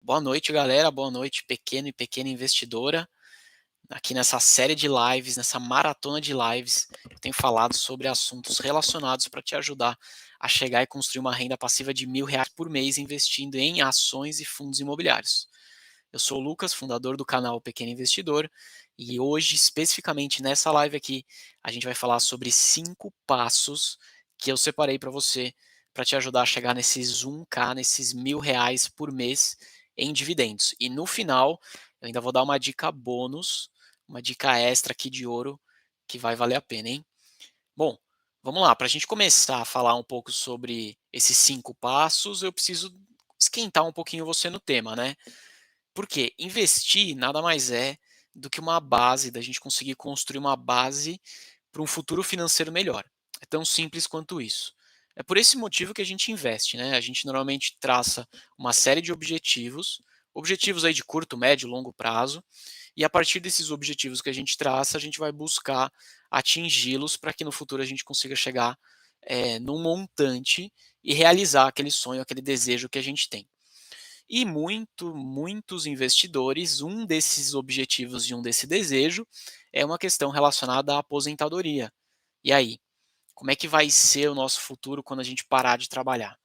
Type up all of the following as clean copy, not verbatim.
Boa noite, galera. Boa noite, pequeno e pequena investidora. Aqui nessa série de lives, nessa maratona de lives, eu tenho falado sobre assuntos relacionados para te ajudar a chegar e construir uma renda passiva de R$ 1.000 por mês investindo em ações e fundos imobiliários. Eu sou o Lucas, fundador do canal Pequeno Investidor, e hoje, especificamente nessa live aqui, a gente vai falar sobre 5 passos que eu separei para você, para te ajudar a chegar nesses 1K, nesses R$ 1.000 por mês em dividendos. E no final, eu ainda vou dar uma dica bônus, uma dica extra aqui de ouro, que vai valer a pena, hein? Bom, vamos lá. Para a gente começar a falar um pouco sobre esses 5 passos, eu preciso esquentar um pouquinho você no tema, né? Porque investir nada mais é do que uma base, da gente conseguir construir uma base para um futuro financeiro melhor. É tão simples quanto isso. É por esse motivo que a gente investe, né? A gente normalmente traça uma série de objetivos, objetivos aí de curto, médio, longo prazo, e a partir desses objetivos que a gente traça, a gente vai buscar atingi-los para que no futuro a gente consiga chegar num montante e realizar aquele sonho, aquele desejo que a gente tem. E muitos investidores, um desses objetivos e um desse desejo é uma questão relacionada à aposentadoria. E aí, como é que vai ser o nosso futuro quando a gente parar de trabalhar?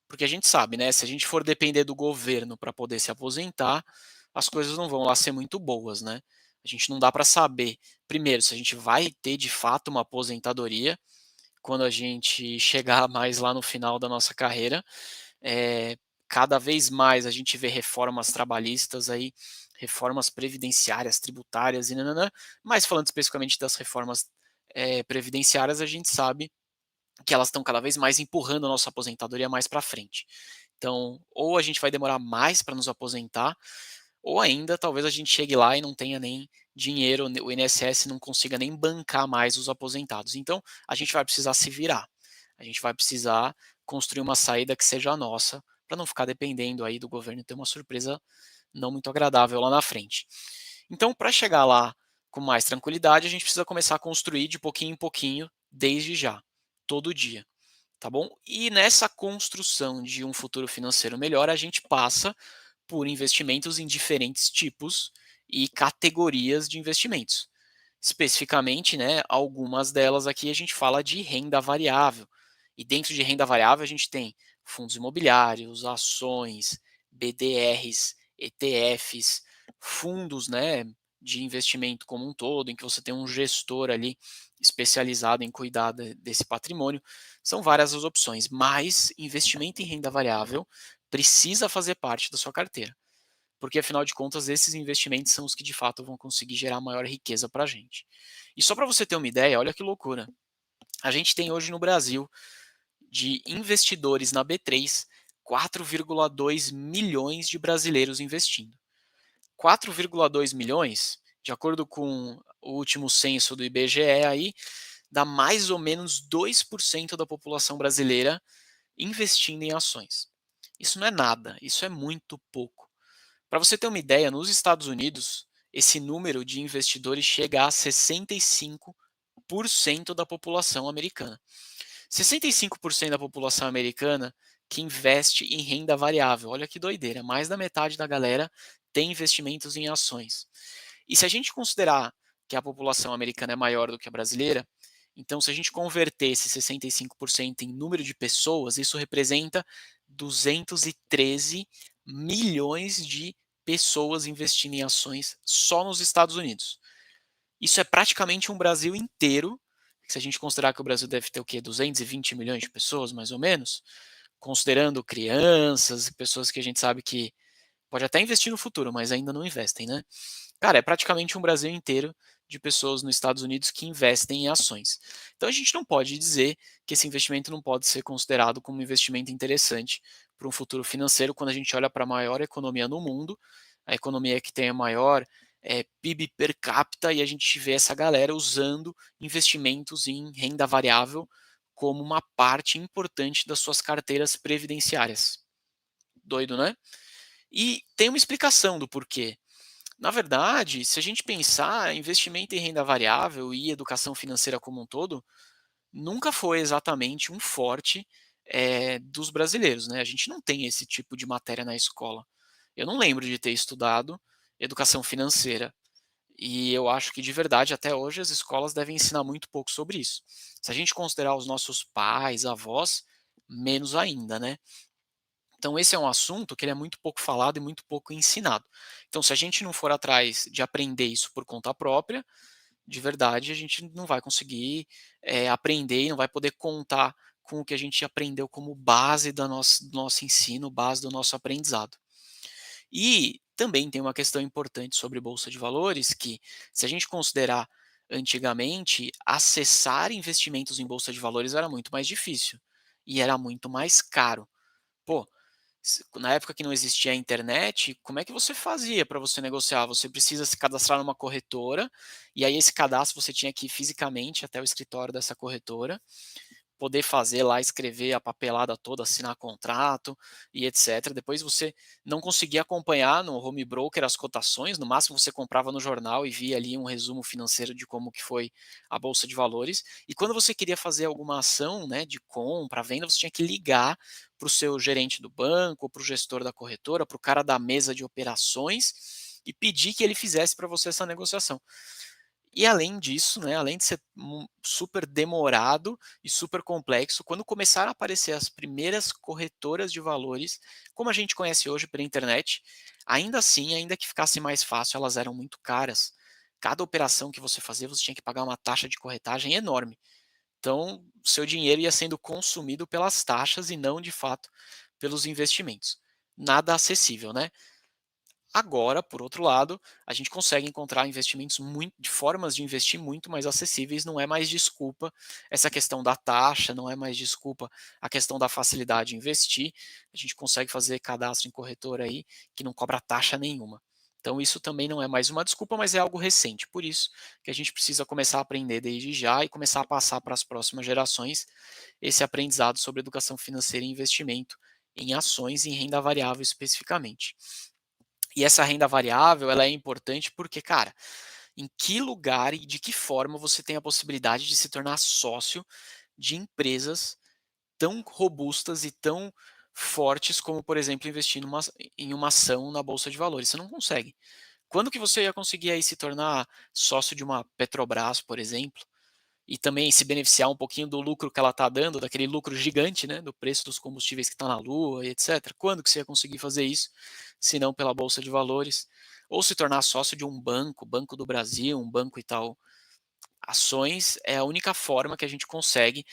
Porque a gente sabe, né, se a gente for depender do governo para poder se aposentar, as coisas não vão lá ser muito boas, né? A gente não dá para saber, primeiro, se a gente vai ter de fato uma aposentadoria quando a gente chegar mais lá no final da nossa carreira. Cada vez mais a gente vê reformas trabalhistas aí, reformas previdenciárias, tributárias e nã mas falando especificamente das reformas, previdenciárias, a gente sabe que elas estão cada vez mais empurrando a nossa aposentadoria mais para frente. Então, ou a gente vai demorar mais para nos aposentar, ou ainda talvez a gente chegue lá e não tenha nem dinheiro, o INSS não consiga nem bancar mais os aposentados. Então, a gente vai precisar se virar. A gente vai precisar construir uma saída que seja a nossa, para não ficar dependendo aí do governo e ter uma surpresa não muito agradável lá na frente. Então, para chegar lá com mais tranquilidade, a gente precisa começar a construir de pouquinho em pouquinho, desde já, todo dia, tá bom? E nessa construção de um futuro financeiro melhor, a gente passa por investimentos em diferentes tipos e categorias de investimentos. Especificamente, né, algumas delas aqui a gente fala de renda variável. E dentro de renda variável a gente tem fundos imobiliários, ações, BDRs, ETFs, fundos, né, de investimento como um todo, em que você tem um gestor ali especializado em cuidar desse patrimônio. São várias as opções, mas investimento em renda variável precisa fazer parte da sua carteira, porque afinal de contas esses investimentos são os que de fato vão conseguir gerar maior riqueza para a gente. E só para você ter uma ideia, olha que loucura, a gente tem hoje no Brasil, de investidores na B3, 4,2 milhões de brasileiros investindo. 4,2 milhões, de acordo com o último censo do IBGE aí, dá mais ou menos 2% da população brasileira investindo em ações. Isso não é nada, isso é muito pouco. Para você ter uma ideia, nos Estados Unidos, esse número de investidores chega a 65% da população americana. 65% da população americana que investe em renda variável. Olha que doideira, mais da metade da galera tem investimentos em ações. E se a gente considerar que a população americana é maior do que a brasileira, então se a gente converter esse 65% em número de pessoas, isso representa 213 milhões de pessoas investindo em ações só nos Estados Unidos. Isso é praticamente um Brasil inteiro. Se a gente considerar que o Brasil deve ter o quê? 220 milhões de pessoas, mais ou menos, considerando crianças, pessoas que a gente sabe que pode até investir no futuro, mas ainda não investem, né? Cara, é praticamente um Brasil inteiro de pessoas nos Estados Unidos que investem em ações. Então a gente não pode dizer que esse investimento não pode ser considerado como um investimento interessante para um futuro financeiro quando a gente olha para a maior economia no mundo, a economia que tem a maior PIB per capita, e a gente vê essa galera usando investimentos em renda variável como uma parte importante das suas carteiras previdenciárias. Doido, né? E tem uma explicação do porquê. Na verdade, se a gente pensar, investimento em renda variável e educação financeira como um todo, nunca foi exatamente um forte dos brasileiros, né? A gente não tem esse tipo de matéria na escola. Eu não lembro de ter estudado educação financeira. E eu acho que de verdade, até hoje, as escolas devem ensinar muito pouco sobre isso. Se a gente considerar os nossos pais, avós, menos ainda, né? Então esse é um assunto que ele é muito pouco falado e muito pouco ensinado. Então se a gente não for atrás de aprender isso por conta própria, de verdade a gente não vai conseguir, aprender e não vai poder contar com o que a gente aprendeu como base do nosso ensino, base do nosso aprendizado. E também tem uma questão importante sobre bolsa de valores que, se a gente considerar antigamente, acessar investimentos em bolsa de valores era muito mais difícil e era muito mais caro. Pô, na época que não existia a internet, como é que você fazia para você negociar? Você precisa se cadastrar numa corretora, e aí esse cadastro você tinha que ir fisicamente até o escritório dessa corretora, poder fazer lá, escrever a papelada toda, assinar contrato e etc. Depois você não conseguia acompanhar no home broker as cotações, no máximo você comprava no jornal e via ali um resumo financeiro de como que foi a bolsa de valores. E quando você queria fazer alguma ação, né, de compra, venda, você tinha que ligar para o seu gerente do banco, para o gestor da corretora, para o cara da mesa de operações e pedir que ele fizesse para você essa negociação. E além disso, né, além de ser super demorado e super complexo, quando começaram a aparecer as primeiras corretoras de valores, como a gente conhece hoje pela internet, ainda assim, ainda que ficasse mais fácil, elas eram muito caras. Cada operação que você fazia, você tinha que pagar uma taxa de corretagem enorme. Então, seu dinheiro ia sendo consumido pelas taxas e não, de fato, pelos investimentos. Nada acessível, né? Agora, por outro lado, a gente consegue encontrar investimentos de formas de investir muito mais acessíveis, não é mais desculpa essa questão da taxa, não é mais desculpa a questão da facilidade de investir. A gente consegue fazer cadastro em corretora aí que não cobra taxa nenhuma. Então isso também não é mais uma desculpa, mas é algo recente. Por isso que a gente precisa começar a aprender desde já e começar a passar para as próximas gerações esse aprendizado sobre educação financeira e investimento em ações e em renda variável especificamente. E essa renda variável, ela é importante porque, cara, em que lugar e de que forma você tem a possibilidade de se tornar sócio de empresas tão robustas e tão fortes como, por exemplo, investir em uma ação na bolsa de valores? Você não consegue. Quando que você ia conseguir aí se tornar sócio de uma Petrobras, por exemplo? E também se beneficiar um pouquinho do lucro que ela está dando, daquele lucro gigante, né, do preço dos combustíveis que está na lua e etc. Quando que você ia conseguir fazer isso, se não pela bolsa de valores? Ou se tornar sócio de um banco, Banco do Brasil, um banco e tal. Ações é a única forma que a gente consegue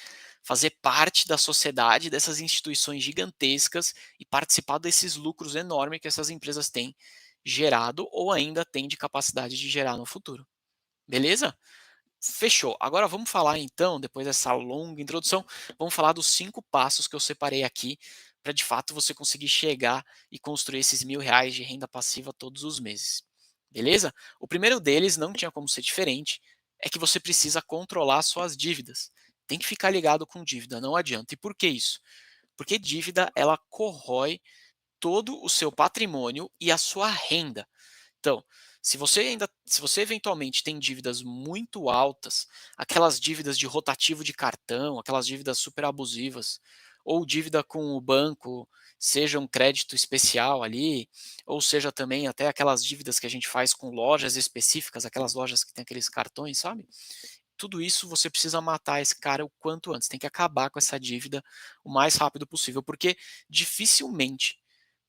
fazer parte da sociedade dessas instituições gigantescas e participar desses lucros enormes que essas empresas têm gerado ou ainda têm de capacidade de gerar no futuro. Beleza? Fechou. Agora vamos falar então, depois dessa longa introdução, vamos falar dos 5 passos que eu separei aqui para de fato você conseguir chegar e construir esses R$ 1.000 de renda passiva todos os meses. Beleza? O primeiro deles, não tinha como ser diferente, é que você precisa controlar suas dívidas. Tem que ficar ligado com dívida, não adianta. E por que isso? Porque dívida ela corrói todo o seu patrimônio e a sua renda. Então, se você eventualmente tem dívidas muito altas, aquelas dívidas de rotativo de cartão, aquelas dívidas super abusivas, ou dívida com o banco, seja um crédito especial ali, ou seja também até aquelas dívidas que a gente faz com lojas específicas, aquelas lojas que tem aqueles cartões, sabe? Tudo isso você precisa matar esse cara o quanto antes, tem que acabar com essa dívida o mais rápido possível, porque dificilmente,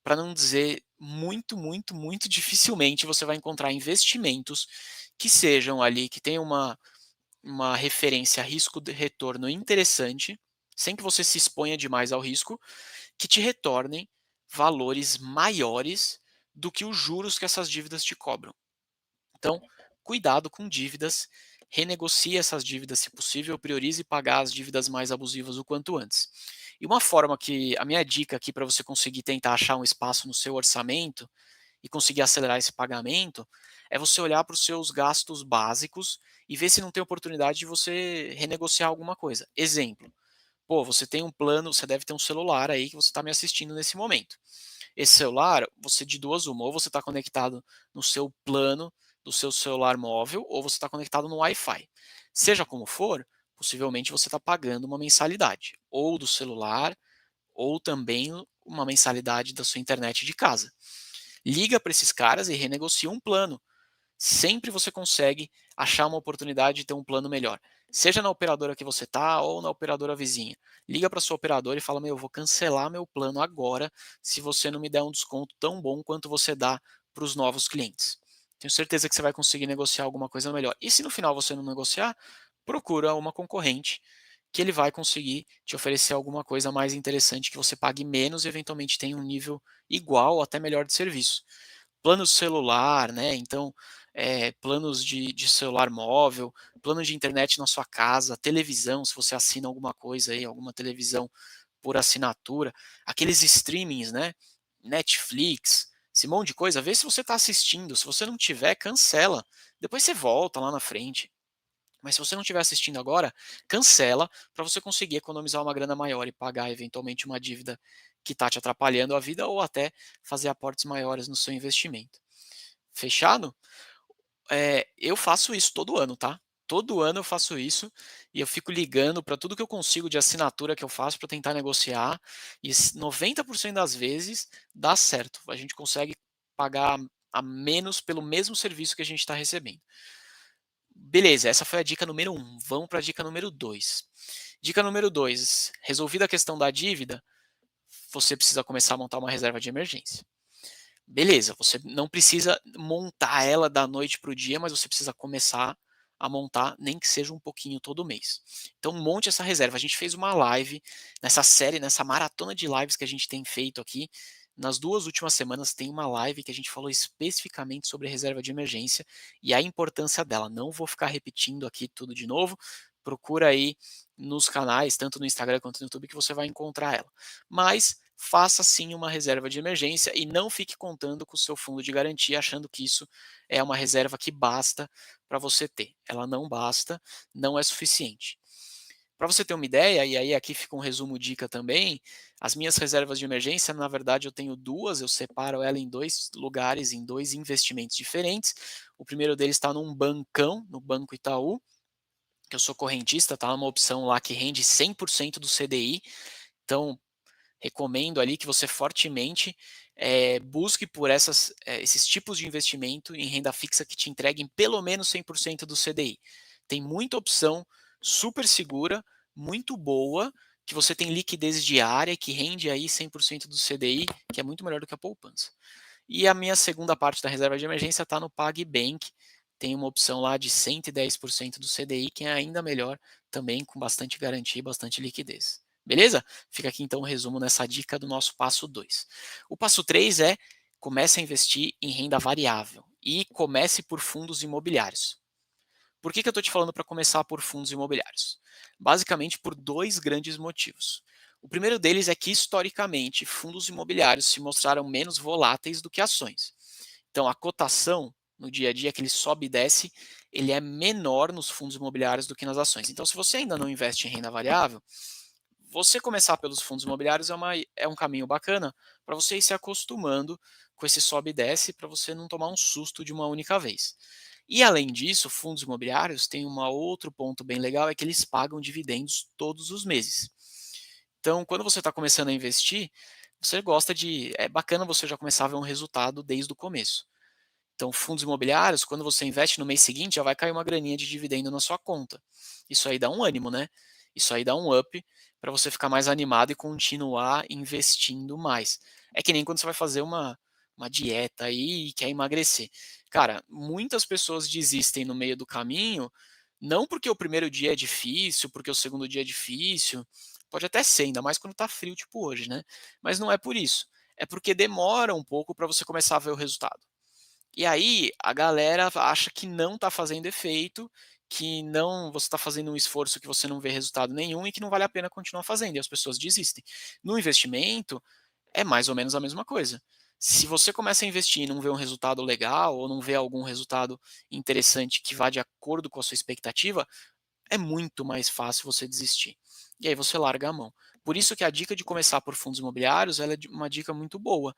para não dizer muito, muito, muito dificilmente, você vai encontrar investimentos que sejam ali, que tenham uma referência risco de retorno interessante, sem que você se exponha demais ao risco, que te retornem valores maiores do que os juros que essas dívidas te cobram. Então, cuidado com dívidas, renegocie essas dívidas se possível, priorize pagar as dívidas mais abusivas o quanto antes. E uma forma que, a minha dica aqui para você conseguir tentar achar um espaço no seu orçamento e conseguir acelerar esse pagamento, é você olhar para os seus gastos básicos e ver se não tem oportunidade de você renegociar alguma coisa. Exemplo, pô, você tem um plano, você deve ter um celular aí que você está me assistindo nesse momento. Esse celular, você de duas uma, ou você está conectado no seu plano do seu celular móvel, ou você está conectado no Wi-Fi. Seja como for, possivelmente você está pagando uma mensalidade, ou do celular, ou também uma mensalidade da sua internet de casa. Liga para esses caras e renegocia um plano. Sempre você consegue achar uma oportunidade de ter um plano melhor. Seja na operadora que você está ou na operadora vizinha. Liga para sua operadora e fala: Meu, eu vou cancelar meu plano agora se você não me der um desconto tão bom quanto você dá para os novos clientes. Tenho certeza que você vai conseguir negociar alguma coisa melhor. E se no final você não negociar, procura uma concorrente que ele vai conseguir te oferecer alguma coisa mais interessante que você pague menos e eventualmente tenha um nível igual ou até melhor de serviço. Plano celular, né, então, planos de celular móvel, plano de internet na sua casa, televisão, se você assina alguma coisa aí, alguma televisão por assinatura, aqueles streamings, né, Netflix, esse monte de coisa, vê se você está assistindo, se você não tiver, cancela, depois você volta lá na frente. Mas se você não estiver assistindo agora, cancela para você conseguir economizar uma grana maior e pagar eventualmente uma dívida que está te atrapalhando a vida ou até fazer aportes maiores no seu investimento. Fechado? Eu faço isso todo ano, tá? Todo ano eu faço isso e eu fico ligando para tudo que eu consigo de assinatura que eu faço para tentar negociar e 90% das vezes dá certo. A gente consegue pagar a menos pelo mesmo serviço que a gente está recebendo. Beleza, essa foi a dica número um. Vamos para a dica número 2. Dica número 2: resolvida a questão da dívida, você precisa começar a montar uma reserva de emergência. Beleza, você não precisa montar ela da noite para o dia, mas você precisa começar a montar, nem que seja um pouquinho todo mês. Então monte essa reserva. A gente fez uma live nessa série, nessa maratona de lives que a gente tem feito aqui. Nas 2 últimas semanas tem uma live que a gente falou especificamente sobre reserva de emergência e a importância dela. Não vou ficar repetindo aqui tudo de novo. Procura aí nos canais, tanto no Instagram quanto no YouTube, que você vai encontrar ela. Mas faça sim uma reserva de emergência e não fique contando com o seu fundo de garantia, achando que isso é uma reserva que basta para você ter. Ela não basta, não é suficiente. Para você ter uma ideia, e aí aqui fica um resumo dica também, as minhas reservas de emergência, na verdade, eu tenho duas, eu separo ela em dois lugares, em dois investimentos diferentes. O primeiro deles está num bancão, no Banco Itaú, que eu sou correntista, tá? Uma opção lá que rende 100% do CDI. Então, recomendo ali que você fortemente busque por esses tipos de investimento em renda fixa que te entreguem pelo menos 100% do CDI. Tem muita opção super segura, muito boa, que você tem liquidez diária, que rende aí 100% do CDI, que é muito melhor do que a poupança. E a minha segunda parte da reserva de emergência está no PagBank, tem uma opção lá de 110% do CDI, que é ainda melhor, também com bastante garantia e bastante liquidez. Beleza? Fica aqui então o resumo nessa dica do nosso passo 2. O passo 3 é: comece a investir em renda variável e comece por fundos imobiliários. Por que eu estou te falando para começar por fundos imobiliários? Basicamente por dois grandes motivos. O primeiro deles é que, historicamente, fundos imobiliários se mostraram menos voláteis do que ações. Então, a cotação no dia a dia, que ele sobe e desce, ele é menor nos fundos imobiliários do que nas ações. Então, se você ainda não investe em renda variável, você começar pelos fundos imobiliários é um caminho bacana para você ir se acostumando com esse sobe e desce, para você não tomar um susto de uma única vez. E além disso, fundos imobiliários têm um outro ponto bem legal, é que eles pagam dividendos todos os meses. Então, quando você está começando a investir, é bacana você já começar a ver um resultado desde o começo. Então, fundos imobiliários, quando você investe no mês seguinte, já vai cair uma graninha de dividendo na sua conta. Isso aí dá um ânimo, né? Isso aí dá um up para você ficar mais animado e continuar investindo mais. É que nem quando você vai fazer uma dieta aí e quer emagrecer. Cara, muitas pessoas desistem no meio do caminho, não porque o primeiro dia é difícil, porque o segundo dia é difícil. Pode até ser, ainda mais quando tá frio, tipo hoje, né? Mas não é por isso. É porque demora um pouco para você começar a ver o resultado. E aí, a galera acha que não está fazendo efeito, que não você está fazendo um esforço que você não vê resultado nenhum e que não vale a pena continuar fazendo, e as pessoas desistem. No investimento, é mais ou menos a mesma coisa. Se você começa a investir e não vê um resultado legal, ou não vê algum resultado interessante que vá de acordo com a sua expectativa, é muito mais fácil você desistir. E aí você larga a mão. Por isso que a dica de começar por fundos imobiliários, ela é uma dica muito boa.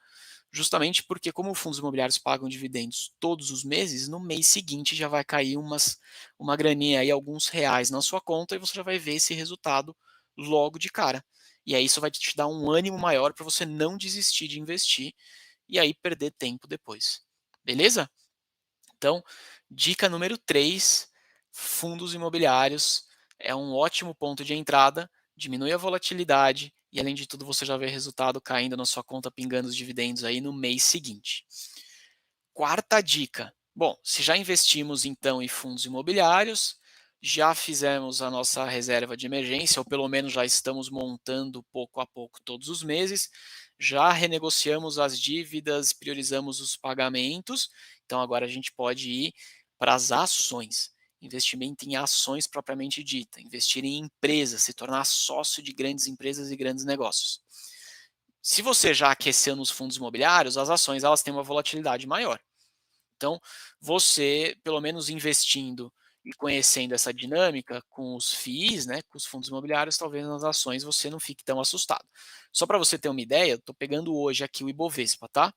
Justamente porque, como fundos imobiliários pagam dividendos todos os meses, no mês seguinte já vai cair uma graninha aí, alguns reais na sua conta, e você já vai ver esse resultado logo de cara. E aí isso vai te dar um ânimo maior para você não desistir de investir e aí perder tempo depois. Beleza? Então, dica número 3, fundos imobiliários é um ótimo ponto de entrada, diminui a volatilidade e, além de tudo, você já vê resultado caindo na sua conta, pingando os dividendos aí no mês seguinte. Quarta dica. Bom, se já investimos então em fundos imobiliários, já fizemos a nossa reserva de emergência, ou pelo menos já estamos montando pouco a pouco todos os meses, já renegociamos as dívidas, priorizamos os pagamentos, então agora a gente pode ir para as ações. Investimento em ações propriamente dita, investir em empresas, se tornar sócio de grandes empresas e grandes negócios. Se você já aqueceu nos fundos imobiliários, as ações elas têm uma volatilidade maior. Então, você, pelo menos investindo e conhecendo essa dinâmica com os FIIs, né, com os fundos imobiliários, talvez nas ações você não fique tão assustado. Só para você ter uma ideia, estou pegando hoje aqui o Ibovespa, tá?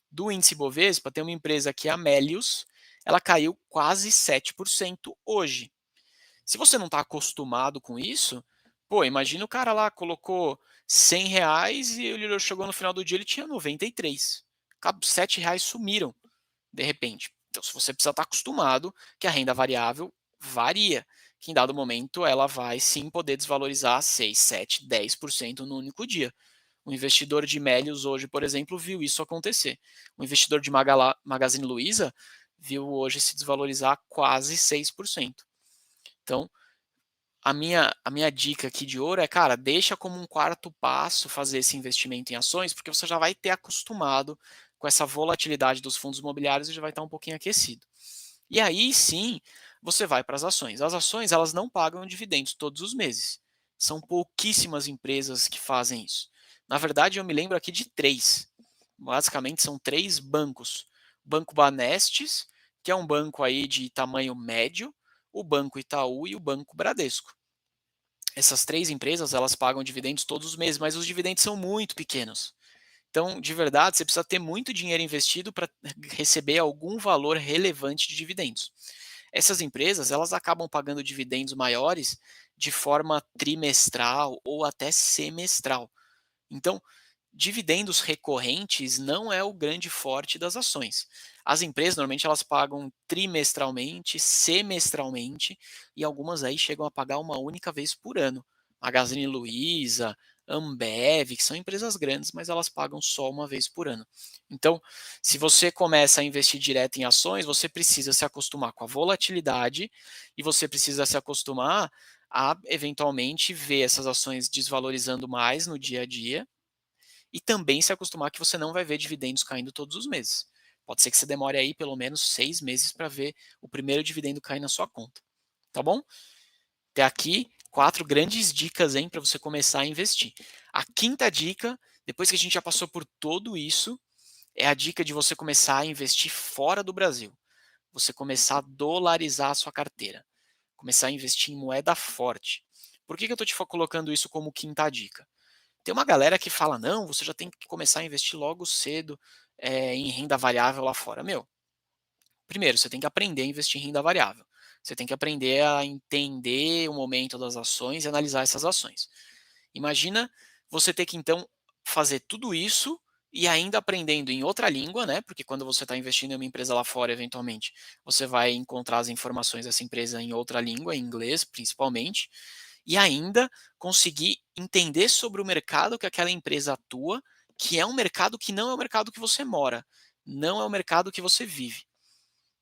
Do índice Ibovespa, tem uma empresa aqui, a Melius, ela caiu quase 7% hoje. Se você não está acostumado com isso, pô, imagina o cara lá colocou R$ 100 e ele chegou no final do dia ele tinha 93. R$ 7 sumiram de repente. Então, se você precisa estar acostumado que a renda variável varia, que em dado momento ela vai sim poder desvalorizar 6, 7, 10% no único dia. O investidor de Melius hoje, por exemplo, viu isso acontecer. O investidor de Magazine Luiza viu hoje se desvalorizar quase 6%. Então, a minha dica aqui de ouro é, cara, deixa como um quarto passo fazer esse investimento em ações, porque você já vai ter acostumado com essa volatilidade dos fundos imobiliários e já vai estar um pouquinho aquecido. E aí sim, você vai para as ações. As ações, elas não pagam dividendos todos os meses. São pouquíssimas empresas que fazem isso. Na verdade, eu me lembro aqui de três. Basicamente, são três bancos. O Banco Banestes, que é um banco aí de tamanho médio, o Banco Itaú e o Banco Bradesco. Essas três empresas, elas pagam dividendos todos os meses, mas os dividendos são muito pequenos. Então, de verdade, você precisa ter muito dinheiro investido para receber algum valor relevante de dividendos. Essas empresas, elas acabam pagando dividendos maiores de forma trimestral ou até semestral. Então, dividendos recorrentes não é o grande forte das ações. As empresas normalmente elas pagam trimestralmente, semestralmente e algumas aí chegam a pagar uma única vez por ano. Magazine Luiza, Ambev, que são empresas grandes, mas elas pagam só uma vez por ano. Então, se você começa a investir direto em ações, você precisa se acostumar com a volatilidade e você precisa se acostumar a eventualmente ver essas ações desvalorizando mais no dia a dia e também se acostumar que você não vai ver dividendos caindo todos os meses. Pode ser que você demore aí pelo menos 6 meses para ver o primeiro dividendo cair na sua conta. Tá bom? Até aqui, 4 grandes dicas para você começar a investir. A quinta dica, depois que a gente já passou por tudo isso, é a dica de você começar a investir fora do Brasil. Você começar a dolarizar a sua carteira. Começar a investir em moeda forte. Por que eu estou te colocando isso como quinta dica? Tem uma galera que fala: "Não, você já tem que começar a investir logo cedo, em renda variável lá fora". Meu, primeiro você tem que aprender a investir em renda variável. Você tem que aprender a entender o momento das ações e analisar essas ações. Imagina você ter que então fazer tudo isso e ainda aprendendo em outra língua, né, porque quando você está investindo em uma empresa lá fora, eventualmente, você vai encontrar as informações dessa empresa em outra língua, em inglês principalmente, e ainda conseguir entender sobre o mercado que aquela empresa atua, que é um mercado que não é o mercado que você mora, não é o mercado que você vive.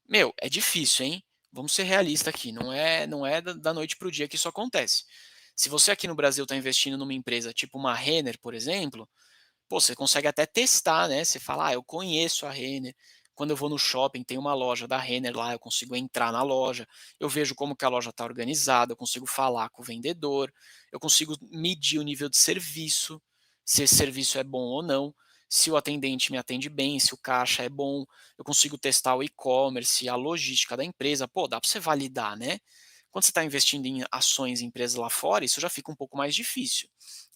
Meu, é difícil, hein? Vamos ser realistas aqui, não é da noite para o dia que isso acontece. Se você aqui no Brasil está investindo numa empresa tipo uma Renner, por exemplo, pô, você consegue até testar, né, você fala: "Ah, eu conheço a Renner, quando eu vou no shopping tem uma loja da Renner lá, eu consigo entrar na loja, eu vejo como que a loja está organizada, eu consigo falar com o vendedor, eu consigo medir o nível de serviço, se esse serviço é bom ou não, se o atendente me atende bem, se o caixa é bom, eu consigo testar o e-commerce, a logística da empresa". Pô, dá para você validar, né. Quando você está investindo em ações em empresas lá fora, isso já fica um pouco mais difícil.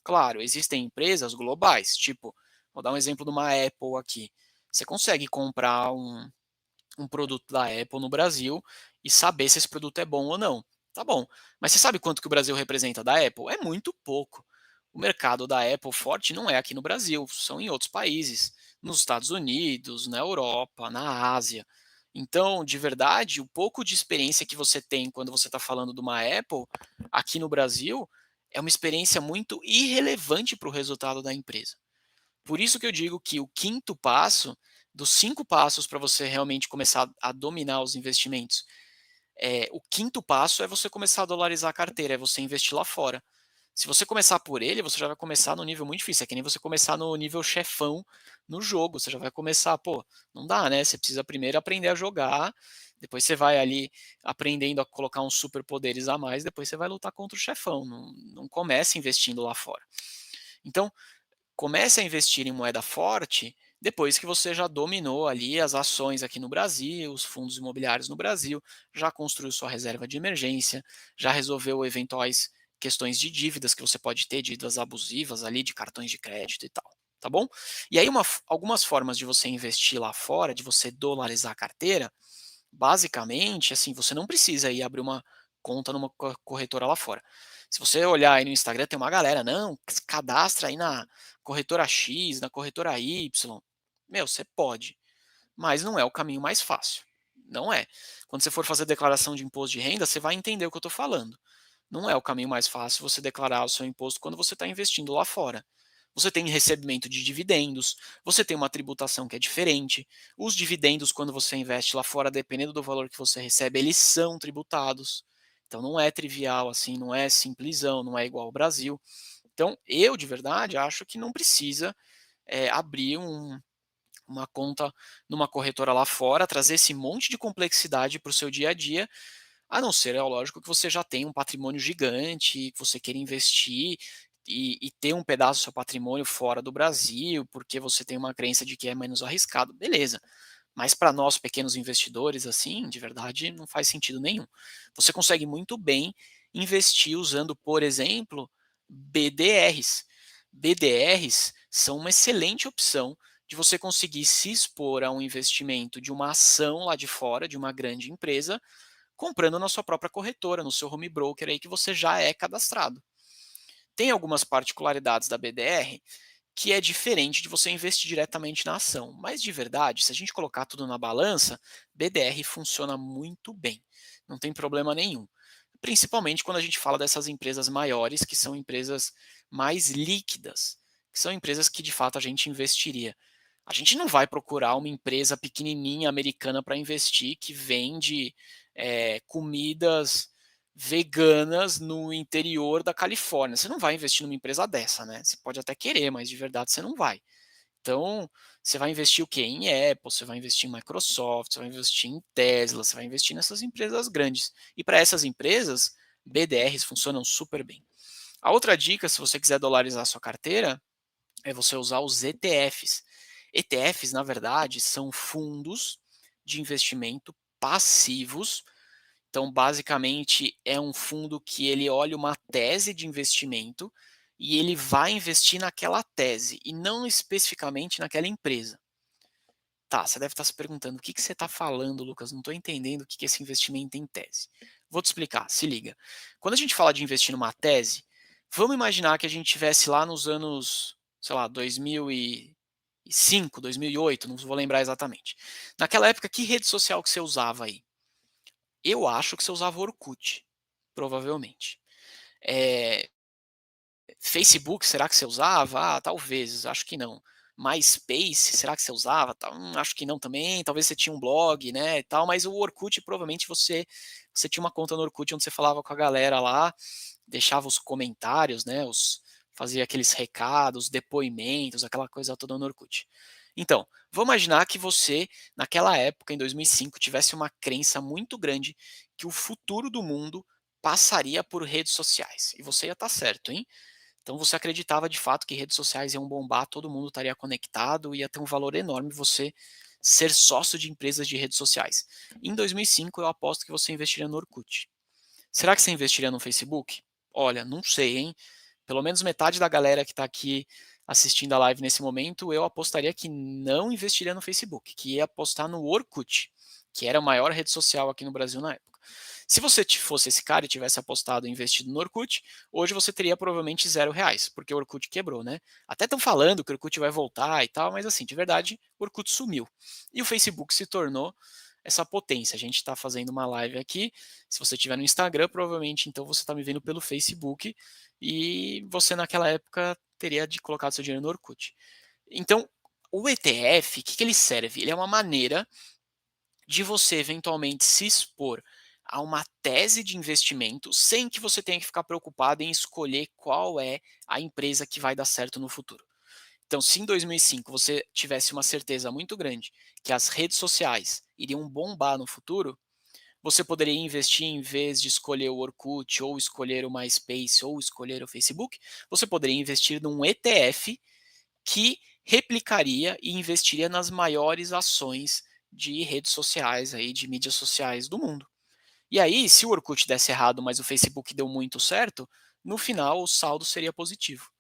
Claro, existem empresas globais, tipo, vou dar um exemplo de uma Apple aqui. Você consegue comprar um produto da Apple no Brasil e saber se esse produto é bom ou não. Tá bom, mas você sabe quanto que o Brasil representa da Apple? É muito pouco. O mercado da Apple forte não é aqui no Brasil, são em outros países. nos Estados Unidos, na Europa, na Ásia. Então, de verdade, o pouco de experiência que você tem quando você está falando de uma Apple, aqui no Brasil, é uma experiência muito irrelevante para o resultado da empresa. Por isso que eu digo que o quinto passo, dos 5 passos para você realmente começar a dominar os investimentos, o quinto passo é você começar a dolarizar a carteira, é você investir lá fora. Se você começar por ele, você já vai começar no nível muito difícil. É que nem você começar no nível chefão no jogo. Você já vai começar, pô, não dá, né? Você precisa primeiro aprender a jogar, depois você vai ali aprendendo a colocar uns superpoderes a mais, depois você vai lutar contra o chefão. Não comece investindo lá fora. Então, comece a investir em moeda forte depois que você já dominou ali as ações aqui no Brasil, os fundos imobiliários no Brasil, já construiu sua reserva de emergência, já resolveu eventuais questões de dívidas que você pode ter, dívidas abusivas ali de cartões de crédito e tal, tá bom? E aí algumas formas de você investir lá fora, de você dolarizar a carteira, basicamente, assim, você não precisa ir abrir uma conta numa corretora lá fora. Se você olhar aí no Instagram, tem uma galera, não, se cadastra aí na corretora X, na corretora Y. Meu, você pode, mas não é o caminho mais fácil. Não é. Quando você for fazer declaração de imposto de renda, você vai entender o que eu estou falando. Não é o caminho mais fácil você declarar o seu imposto quando você está investindo lá fora. Você tem recebimento de dividendos, você tem uma tributação que é diferente. Os dividendos, quando você investe lá fora, dependendo do valor que você recebe, eles são tributados. Então não é trivial assim, não é simplesão, não é igual ao Brasil. Então eu, de verdade, acho que não precisa abrir uma conta numa corretora lá fora, trazer esse monte de complexidade para o seu dia a dia, a não ser, é lógico, que você já tem um patrimônio gigante, que você queira investir e ter um pedaço do seu patrimônio fora do Brasil, porque você tem uma crença de que é menos arriscado, beleza. Mas para nós pequenos investidores, assim, de verdade, não faz sentido nenhum. Você consegue muito bem investir usando, por exemplo, BDRs. BDRs são uma excelente opção de você conseguir se expor a um investimento de uma ação lá de fora, de uma grande empresa, comprando na sua própria corretora, no seu home broker aí que você já é cadastrado. Tem algumas particularidades da BDR que é diferente de você investir diretamente na ação, mas de verdade, se a gente colocar tudo na balança, BDR funciona muito bem, não tem problema nenhum. Principalmente quando a gente fala dessas empresas maiores, que são empresas mais líquidas, que são empresas que de fato a gente investiria. A gente não vai procurar uma empresa pequenininha americana para investir que vende comidas veganas no interior da Califórnia. Você não vai investir numa empresa dessa, né? Você pode até querer, mas de verdade você não vai. Então, você vai investir o quê? Em Apple, você vai investir em Microsoft, você vai investir em Tesla, você vai investir nessas empresas grandes. E para essas empresas, BDRs funcionam super bem. A outra dica, se você quiser dolarizar sua carteira, é você usar os ETFs. ETFs, na verdade, são fundos de investimento passivos. Então, basicamente, é um fundo que ele olha uma tese de investimento e ele vai investir naquela tese e não especificamente naquela empresa. Tá, você deve estar se perguntando o que você está falando, Lucas? Não estou entendendo o que é esse investimento em tese. Vou te explicar, se liga. Quando a gente fala de investir numa tese, vamos imaginar que a gente tivesse lá nos anos, sei lá, 2005, 2008, não vou lembrar exatamente. Naquela época, que rede social que você usava aí? Eu acho que você usava Orkut, provavelmente. Eh, Facebook, será que você usava? Ah, talvez, acho que não. MySpace, será que você usava? Acho que não também. Talvez você tinha um blog, né, e tal, mas o Orkut provavelmente você tinha uma conta no Orkut onde você falava com a galera lá, deixava os comentários, né, fazia aqueles recados, depoimentos, aquela coisa toda no Orkut. Então, vamos imaginar que você, naquela época, em 2005, tivesse uma crença muito grande que o futuro do mundo passaria por redes sociais. E você ia estar certo, hein? Então você acreditava de fato que redes sociais iam bombar, todo mundo estaria conectado, ia ter um valor enorme você ser sócio de empresas de redes sociais. Em 2005 eu aposto que você investiria no Orkut. Será que você investiria no Facebook? Olha, não sei, hein? Pelo menos metade da galera que está aqui assistindo a live nesse momento, eu apostaria que não investiria no Facebook, que ia apostar no Orkut, que era a maior rede social aqui no Brasil na época. Se você fosse esse cara e tivesse apostado e investido no Orkut, hoje você teria provavelmente R$ 0, porque o Orkut quebrou, né? Até estão falando que o Orkut vai voltar e tal, mas assim, de verdade, o Orkut sumiu. E o Facebook se tornou essa potência. A gente está fazendo uma live aqui. Se você estiver no Instagram, provavelmente então você está me vendo pelo Facebook e você naquela época teria de colocar seu dinheiro no Orkut. Então, o ETF, o que ele serve? Ele é uma maneira de você eventualmente se expor a uma tese de investimento sem que você tenha que ficar preocupado em escolher qual é a empresa que vai dar certo no futuro. Então, se em 2005 você tivesse uma certeza muito grande que as redes sociais iriam bombar no futuro, você poderia investir em vez de escolher o Orkut, ou escolher o MySpace, ou escolher o Facebook, você poderia investir num ETF que replicaria e investiria nas maiores ações de redes sociais aí, de mídias sociais do mundo. E aí, se o Orkut desse errado, mas o Facebook deu muito certo, no final o saldo seria positivo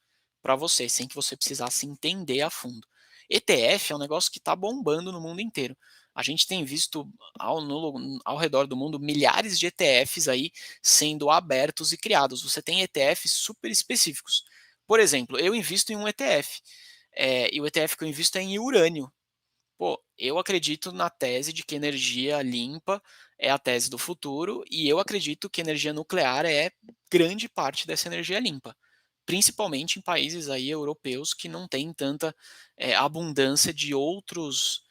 para você, sem que você precisasse entender a fundo. ETF é um negócio que está bombando no mundo inteiro. A gente tem visto ao redor do mundo milhares de ETFs aí sendo abertos e criados. Você tem ETFs super específicos. Por exemplo, eu invisto em um ETF. E o ETF que eu invisto é em urânio. Pô, eu acredito na tese de que energia limpa é a tese do futuro e eu acredito que energia nuclear é grande parte dessa energia limpa, principalmente em países aí europeus que não têm tanta abundância de outras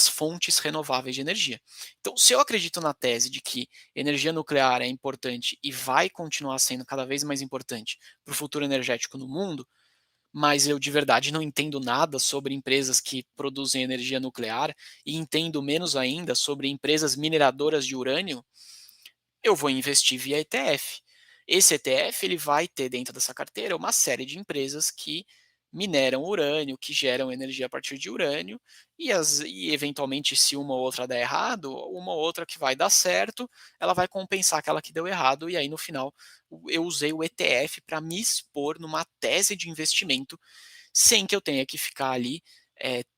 fontes renováveis de energia. Então, se eu acredito na tese de que energia nuclear é importante e vai continuar sendo cada vez mais importante para o futuro energético no mundo, mas eu de verdade não entendo nada sobre empresas que produzem energia nuclear e entendo menos ainda sobre empresas mineradoras de urânio, eu vou investir via ETF. Esse ETF ele vai ter dentro dessa carteira uma série de empresas que mineram urânio, que geram energia a partir de urânio, e eventualmente, se uma ou outra der errado, uma ou outra que vai dar certo, ela vai compensar aquela que deu errado, e aí no final eu usei o ETF para me expor numa tese de investimento sem que eu tenha que ficar ali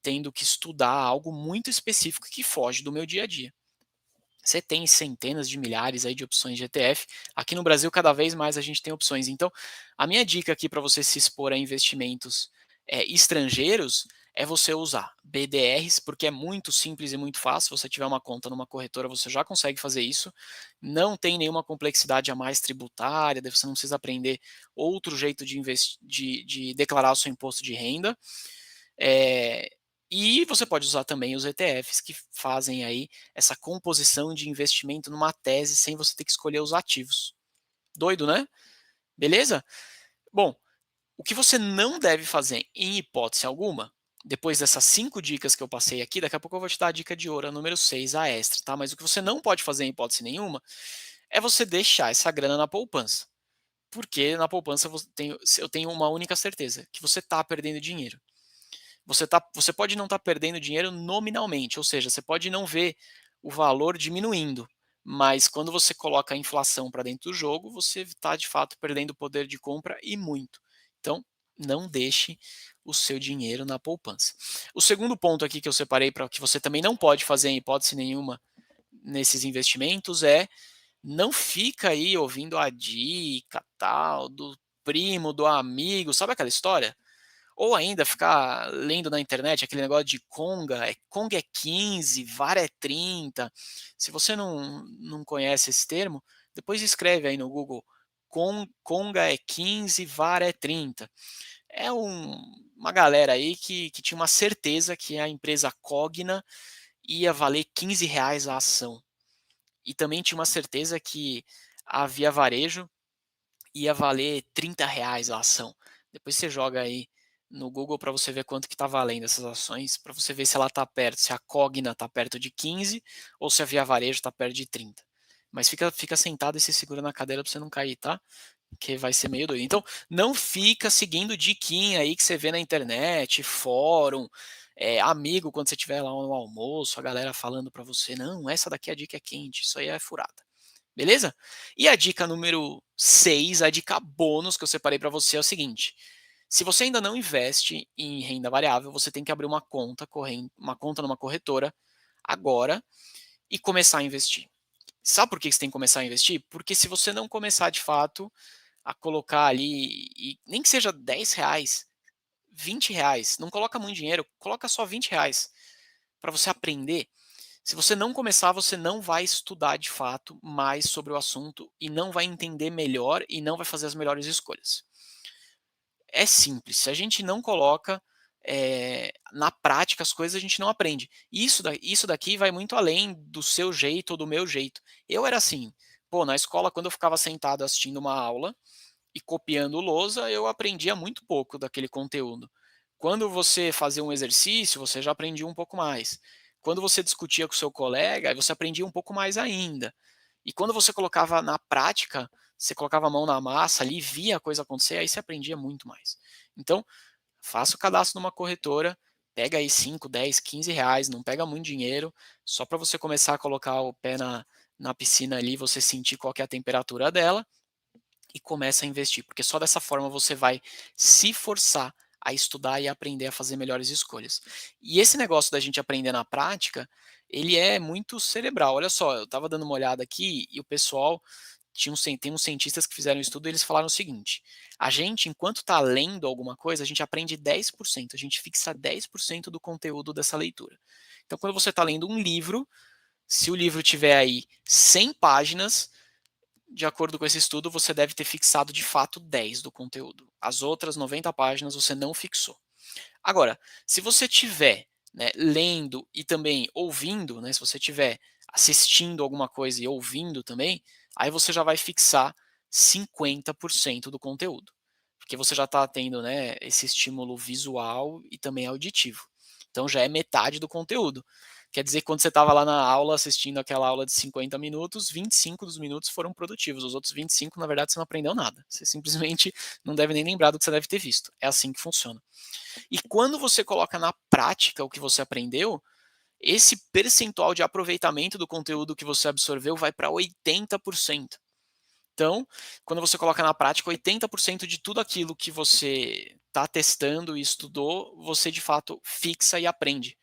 tendo que estudar algo muito específico que foge do meu dia a dia. Você tem centenas de milhares aí de opções de ETF. Aqui no Brasil, cada vez mais a gente tem opções. Então, a minha dica aqui para você se expor a investimentos estrangeiros é você usar BDRs, porque é muito simples e muito fácil. Se você tiver uma conta numa corretora, você já consegue fazer isso. Não tem nenhuma complexidade a mais tributária, você não precisa aprender outro jeito de declarar o seu imposto de renda. É, e você pode usar também os ETFs que fazem aí essa composição de investimento numa tese sem você ter que escolher os ativos. Doido, né? Beleza? Bom, o que você não deve fazer em hipótese alguma, depois dessas 5 dicas que eu passei aqui, daqui a pouco eu vou te dar a dica de ouro, a número 6, a extra, tá? Mas o que você não pode fazer em hipótese nenhuma é você deixar essa grana na poupança. Porque na poupança eu tenho uma única certeza, que você está perdendo dinheiro. Você pode não estar perdendo dinheiro nominalmente, ou seja, você pode não ver o valor diminuindo, mas quando você coloca a inflação para dentro do jogo, você está de fato perdendo poder de compra e muito. Então, não deixe o seu dinheiro na poupança. O segundo ponto aqui que eu separei para que você também não pode fazer em hipótese nenhuma nesses investimentos é não fica aí ouvindo a dica tal do primo, do amigo, sabe aquela história? Ou ainda ficar lendo na internet aquele negócio de Conga é 15, VAR é 30. Se você não conhece esse termo, depois escreve aí no Google Conga é 15, VAR é 30. É uma galera aí que tinha uma certeza que a empresa Cogna ia valer R$ 15 a ação. E também tinha uma certeza que a Via Varejo ia valer R$ 30 a ação. Depois você joga aí no Google para você ver quanto que está valendo essas ações, para você ver se ela está perto, se a Cogna está perto de 15 ou se a Via Varejo está perto de 30. Mas fica sentado e se segura na cadeira para você não cair, tá? Que vai ser meio doido. Então, não fica seguindo diquinha aí que você vê na internet, fórum, amigo quando você estiver lá no almoço, a galera falando para você, não, essa daqui a dica é quente, isso aí é furada. Beleza? E a dica número 6, a dica bônus que eu separei para você é o seguinte: se você ainda não investe em renda variável, você tem que abrir uma conta corrente, uma conta numa corretora agora e começar a investir. Sabe por que você tem que começar a investir? Porque se você não começar de fato a colocar ali, e nem que seja R$ 10, R$ 20, não coloca muito dinheiro, coloca só R$ 20 para você aprender. Se você não começar, você não vai estudar de fato mais sobre o assunto e não vai entender melhor e não vai fazer as melhores escolhas. É simples, se a gente não coloca, na prática as coisas, a gente não aprende. Isso daqui vai muito além do seu jeito ou do meu jeito. Eu era assim, pô, na escola quando eu ficava sentado assistindo uma aula e copiando lousa, eu aprendia muito pouco daquele conteúdo. Quando você fazia um exercício, você já aprendia um pouco mais. Quando você discutia com o seu colega, aí você aprendia um pouco mais ainda. E quando você colocava na prática, você colocava a mão na massa ali, via a coisa acontecer, aí você aprendia muito mais. Então, faça o cadastro numa corretora, pega aí 5, 10, R$ 15, não pega muito dinheiro, só para você começar a colocar o pé na piscina ali, você sentir qual que é a temperatura dela e começa a investir, porque só dessa forma você vai se forçar a estudar e aprender a fazer melhores escolhas. E esse negócio da gente aprender na prática, ele é muito cerebral. Olha só, eu estava dando uma olhada aqui e o pessoal tem uns cientistas que fizeram um estudo e eles falaram o seguinte: a gente, enquanto está lendo alguma coisa, a gente aprende 10%, a gente fixa 10% do conteúdo dessa leitura. Então, quando você está lendo um livro, se o livro tiver aí 100 páginas, de acordo com esse estudo, você deve ter fixado de fato 10 do conteúdo. As outras 90 páginas você não fixou. Agora, se você tiver, né, lendo e também ouvindo, né, se você tiver assistindo alguma coisa e ouvindo também, aí você já vai fixar 50% do conteúdo. Porque você já está tendo, né, esse estímulo visual e também auditivo. Então já é metade do conteúdo. Quer dizer que quando você estava lá na aula assistindo aquela aula de 50 minutos, 25 dos minutos foram produtivos. Os outros 25, na verdade, você não aprendeu nada. Você simplesmente não deve nem lembrar do que você deve ter visto. É assim que funciona. E quando você coloca na prática o que você aprendeu, esse percentual de aproveitamento do conteúdo que você absorveu vai para 80%. Então, quando você coloca na prática, 80% de tudo aquilo que você está testando e estudou, você de fato fixa e aprende.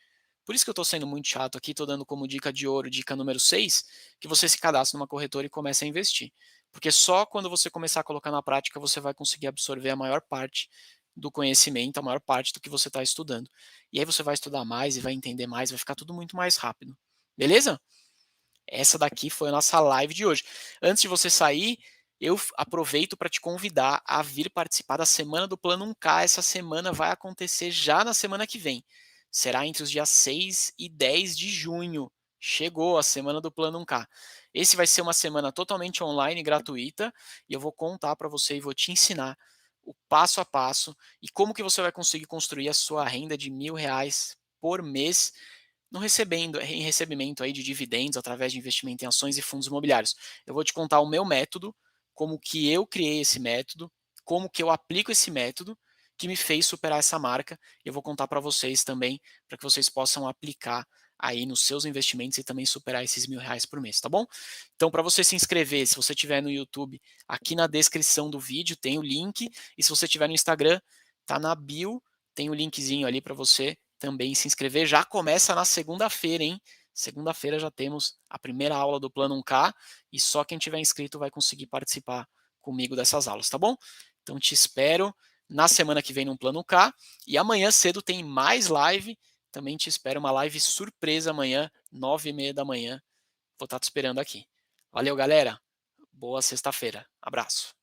Por isso que eu estou sendo muito chato aqui, estou dando como dica de ouro, dica número 6, que você se cadastre numa corretora e comece a investir. Porque só quando você começar a colocar na prática, você vai conseguir absorver a maior parte do conhecimento, a maior parte do que você está estudando. E aí você vai estudar mais e vai entender mais, vai ficar tudo muito mais rápido. Beleza? Essa daqui foi a nossa live de hoje. Antes de você sair, eu aproveito para te convidar a vir participar da semana do Plano 1K. Essa semana vai acontecer já na semana que vem. Será entre os dias 6 e 10 de junho. Chegou a semana do Plano 1K. Esse vai ser uma semana totalmente online, gratuita, e eu vou contar para você e vou te ensinar o passo a passo e como que você vai conseguir construir a sua renda de R$ 1.000 por mês no recebendo em recebimento aí de dividendos através de investimento em ações e fundos imobiliários. Eu vou te contar o meu método, como que eu criei esse método, como que eu aplico esse método que me fez superar essa marca. E eu vou contar para vocês também, para que vocês possam aplicar aí nos seus investimentos e também superar esses R$ 1.000 por mês, tá bom? Então, para você se inscrever, se você estiver no YouTube, aqui na descrição do vídeo tem o link, e se você estiver no Instagram, tá na bio, tem o linkzinho ali para você também se inscrever. Já começa na segunda-feira, hein? Segunda-feira já temos a primeira aula do Plano 1K e só quem tiver inscrito vai conseguir participar comigo dessas aulas, tá bom? Então te espero na semana que vem no Plano K e amanhã cedo tem mais live. Também te espero uma live surpresa amanhã, 9h30 da manhã. Vou estar te esperando aqui. Valeu, galera. Boa sexta-feira. Abraço.